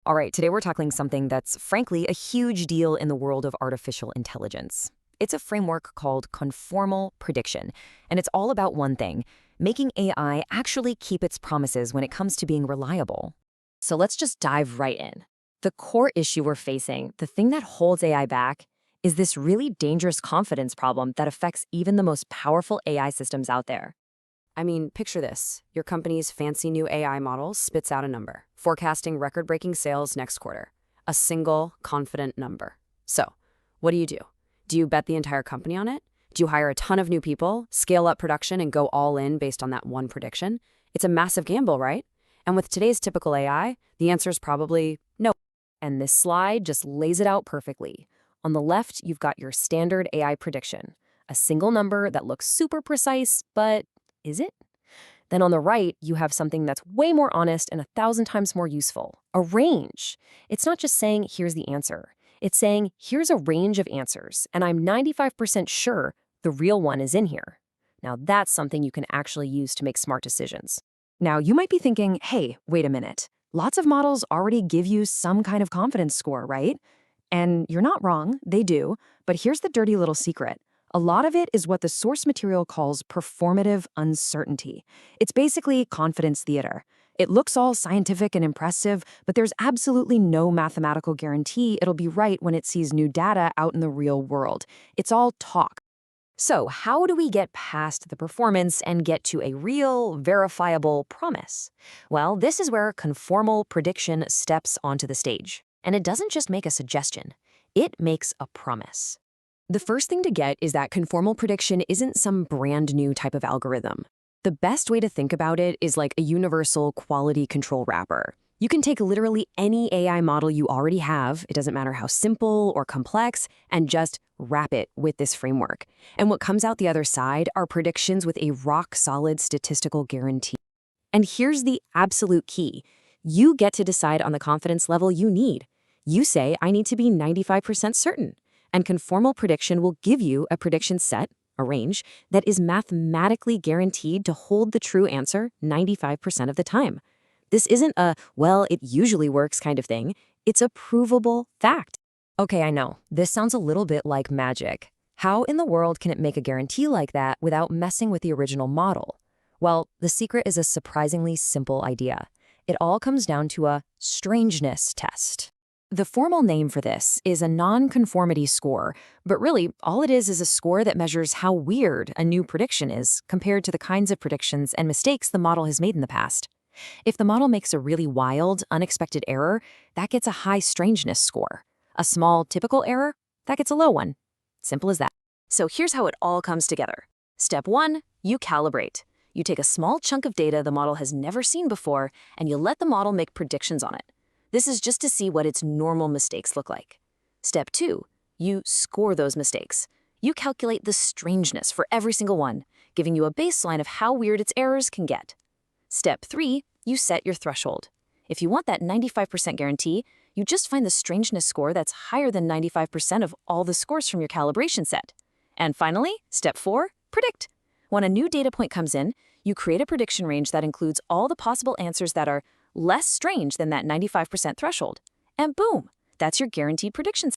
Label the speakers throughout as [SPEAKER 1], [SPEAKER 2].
[SPEAKER 1] All right, today we're tackling something that's frankly a huge deal in the world of artificial intelligence. It's a framework called conformal prediction, and it's all about one thing, making AI actually keep its promises when it comes to being reliable. So let's just dive right in. The core issue we're facing, the thing that holds AI back, is this really dangerous confidence problem that affects even the most powerful AI systems out there.
[SPEAKER 2] I mean, picture this. Your company's fancy new AI model spits out a number, forecasting record-breaking sales next quarter. A single, confident number. So, what do? Do you bet the entire company on it? Do you hire a ton of new people, scale up production, and go all in based on that one prediction? It's a massive gamble, right? And with today's typical AI, the answer is probably no.
[SPEAKER 1] And this slide just lays it out perfectly. On the left, you've got your standard AI prediction, a single number that looks super precise, but is it? Then on the right, you have something that's way more honest and 1,000 times more useful, a range. It's not just saying, here's the answer. It's saying, here's a range of answers, and I'm 95% sure the real one is in here. Now that's something you can actually use to make smart decisions. Now you might be thinking, hey, wait a minute. Lots of models already give you some kind of confidence score, right? And you're not wrong, they do, but here's the dirty little secret. A lot of it is what the source material calls performative uncertainty. It's basically confidence theater. It looks all scientific and impressive, but there's absolutely no mathematical guarantee it'll be right when it sees new data out in the real world. It's all talk. So how do we get past the performance and get to a real, verifiable promise? Well, this is where conformal prediction steps onto the stage. And it doesn't just make a suggestion, it makes a promise. The first thing to get is that conformal prediction isn't some brand new type of algorithm. The best way to think about it is like a universal quality control wrapper. You can take literally any AI model you already have, it doesn't matter how simple or complex, and just wrap it with this framework. And what comes out the other side are predictions with a rock-solid statistical guarantee. And here's the absolute key. You get to decide on the confidence level you need. You say, I need to be 95% certain. And conformal prediction will give you a prediction set, a range, that is mathematically guaranteed to hold the true answer 95% of the time. This isn't a, well, it usually works kind of thing. It's a provable fact. Okay, I know, this sounds a little bit like magic. How in the world can it make a guarantee like that without messing with the original model? Well, the secret is a surprisingly simple idea. It all comes down to a strangeness test. The formal name for this is a non-conformity score, but really, all it is a score that measures how weird a new prediction is compared to the kinds of predictions and mistakes the model has made in the past. If the model makes a really wild, unexpected error, that gets a high strangeness score. A small, typical error, that gets a low one. Simple as that. So here's how it all comes together. Step 1, you calibrate. You take a small chunk of data the model has never seen before, and you let the model make predictions on it. This is just to see what its normal mistakes look like. Step 2, you score those mistakes. You calculate the strangeness for every single one, giving you a baseline of how weird its errors can get. Step 3, you set your threshold. If you want that 95% guarantee, you just find the strangeness score that's higher than 95% of all the scores from your calibration set. And finally, step 4, predict. When a new data point comes in, you create a prediction range that includes all the possible answers that are less strange than that 95% threshold. And boom, that's your guaranteed prediction.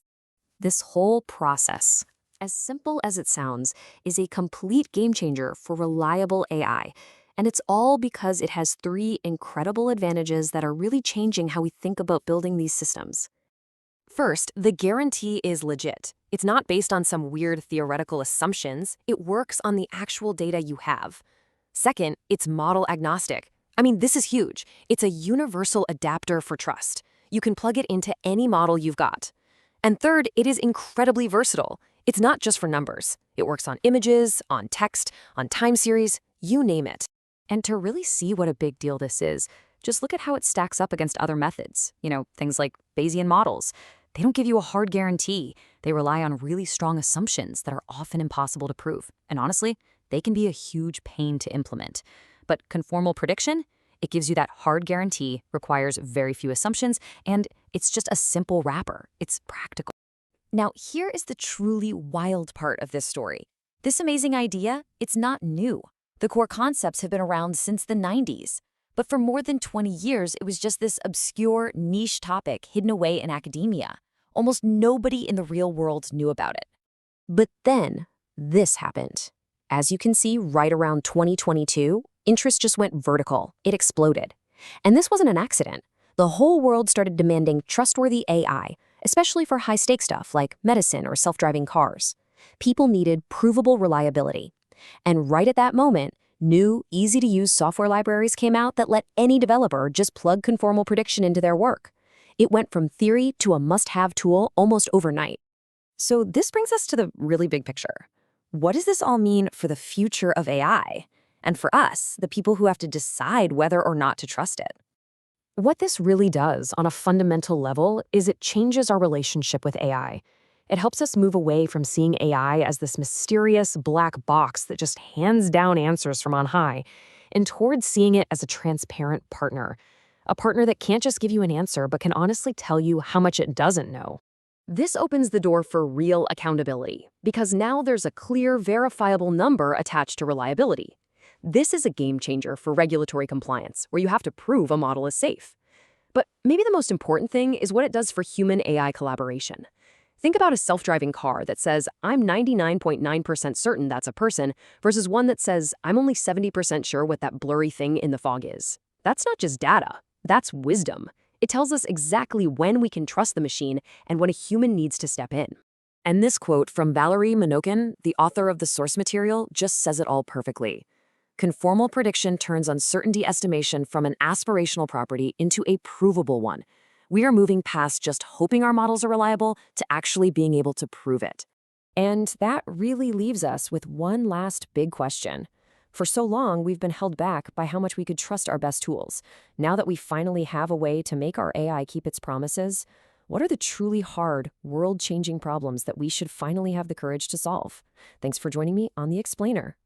[SPEAKER 1] This whole process, as simple as it sounds, is a complete game changer for reliable AI. And it's all because it has 3 incredible advantages that are really changing how we think about building these systems. First, the guarantee is legit. It's not based on some weird theoretical assumptions. It works on the actual data you have. Second, it's model agnostic. I mean, this is huge. It's a universal adapter for trust. You can plug it into any model you've got. And third, it is incredibly versatile. It's not just for numbers. It works on images, on text, on time series, you name it. And to really see what a big deal this is, just look at how it stacks up against other methods. Things like Bayesian models. They don't give you a hard guarantee. They rely on really strong assumptions that are often impossible to prove. And honestly, they can be a huge pain to implement. But conformal prediction, it gives you that hard guarantee, requires very few assumptions, and it's just a simple wrapper. It's practical. Now, here is the truly wild part of this story. This amazing idea, it's not new. The core concepts have been around since the 90s.
[SPEAKER 3] But for more than 20 years, it was just this obscure niche topic hidden away in academia. Almost nobody in the real world knew about it.
[SPEAKER 1] But then, this happened. As you can see, right around 2022, interest just went vertical. It exploded. And this wasn't an accident. The whole world started demanding trustworthy AI, especially for high-stakes stuff like medicine or self-driving cars. People needed provable reliability. And right at that moment, new, easy-to-use software libraries came out that let any developer just plug conformal prediction into their work. It went from theory to a must-have tool almost overnight. So this brings us to the really big picture. What does this all mean for the future of AI? And for us, the people who have to decide whether or not to trust it? What this really does on a fundamental level is it changes our relationship with AI. It helps us move away from seeing AI as this mysterious black box that just hands down answers from on high, and towards seeing it as a transparent partner. A partner that can't just give you an answer, but can honestly tell you how much it doesn't know. This opens the door for real accountability, because now there's a clear, verifiable number attached to reliability. This is a game changer for regulatory compliance, where you have to prove a model is safe. But maybe the most important thing is what it does for human-AI collaboration. Think about a self-driving car that says, I'm 99.9% certain that's a person, versus one that says, I'm only 70% sure what that blurry thing in the fog is. That's not just data, that's wisdom. It tells us exactly when we can trust the machine and when a human needs to step in. And this quote from Valerie Minokin, the author of the source material, just says it all perfectly. Conformal prediction turns uncertainty estimation from an aspirational property into a provable one. We are moving past just hoping our models are reliable to actually being able to prove it. And that really leaves us with one last big question. For so long, we've been held back by how much we could trust our best tools. Now that we finally have a way to make our AI keep its promises, what are the truly hard, world-changing problems that we should finally have the courage to solve? Thanks for joining me on The Explainer.